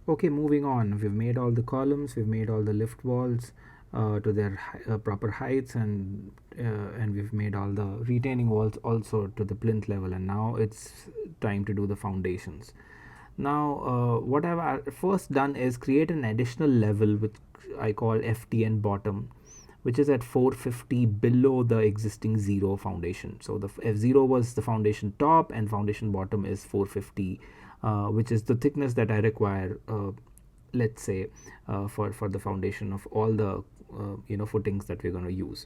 Okay, moving on. We've made all the columns, we've made all the lift walls to their proper heights, and we've made all the retaining walls also to the plinth level. And now it's time to do the foundations. Now, what I've first done is create an additional level which I call FTN bottom, which is at 450 below the existing 0 foundation. So the F0 was the foundation top, and foundation bottom is 450, which is the thickness that I require, let's say, for the foundation of all the footings that we're going to use.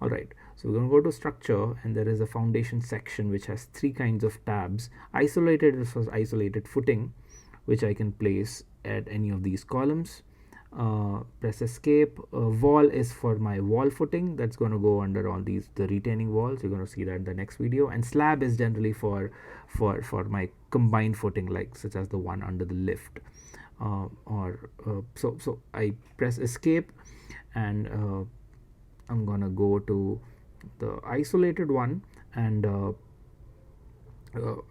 All right, so we're going to go to structure, and there is a foundation section which has 3 kinds of tabs. Isolated is for isolated footing, which I can place at any of these columns. Press escape. Wall is for my wall footing, that's going to go under all these, the retaining walls. You're going to see that in the next video. And slab is generally for my combined footing, like such as the one under the lift. So I press escape, and I'm gonna go to the isolated one, and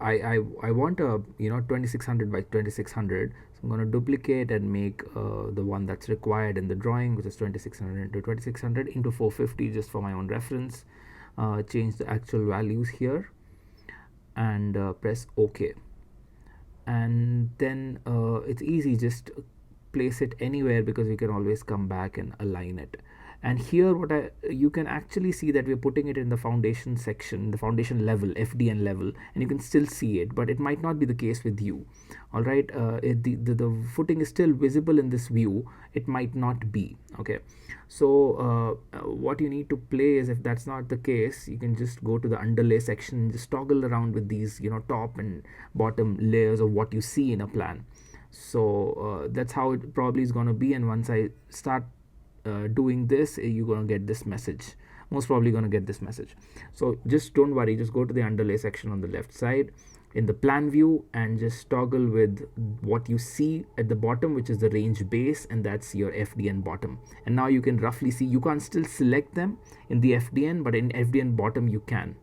I want a 2600 by 2600. So I'm going to duplicate and make the one that's required in the drawing, which is 2600 into 2600 into 450, just for my own reference. Change the actual values here, and press OK. And then it's easy, just place it anywhere, because you can always come back and align it. And here you can actually see that we're putting it in the foundation section, the foundation level, FDN level, and you can still see it, but it might not be the case with you. All right, the footing is still visible in this view, it might not be. Okay, so what you need to play is, if that's not the case, you can just go to the underlay section and just toggle around with these top and bottom layers of what you see in a plan. So that's how it probably is going to be, and once I start doing this, you're going to get this message, most probably going to get this message. So just don't worry, just go to the underlay section on the left side in the plan view, and just toggle with what you see at the bottom, which is the range base, and that's your FDN bottom. And now you can roughly see, you can't still select them in the FDN, but in FDN bottom you can.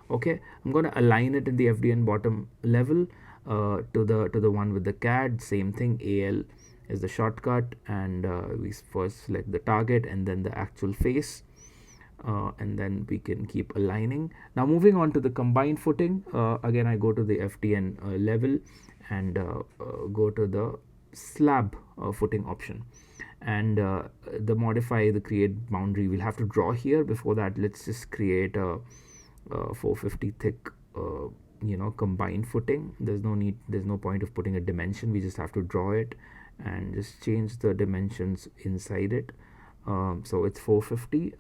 Okay, I'm going to align it in the FDN bottom level to the one with the CAD. Same thing, AL is the shortcut, and we first select the target and then the actual face, and then we can keep aligning. Now moving on to the combined footing, again I go to the FDN level, and go to the slab footing option, and the modify the create boundary we'll have to draw here. Before that, let's just create a 450 thick combined footing. There's no point of putting a dimension, we just have to draw it and just change the dimensions inside it. So it's 450,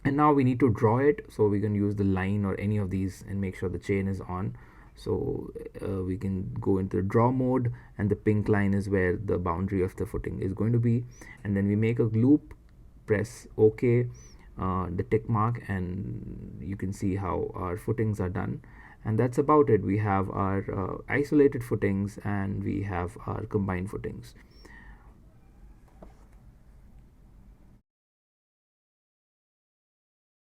and now we need to draw it, so we can use the line or any of these and make sure the chain is on. So we can go into the draw mode, and the pink line is where the boundary of the footing is going to be, and then we make a loop, press OK, the tick mark, and you can see how our footings are done. And that's about it. We have our isolated footings, and we have our combined footings.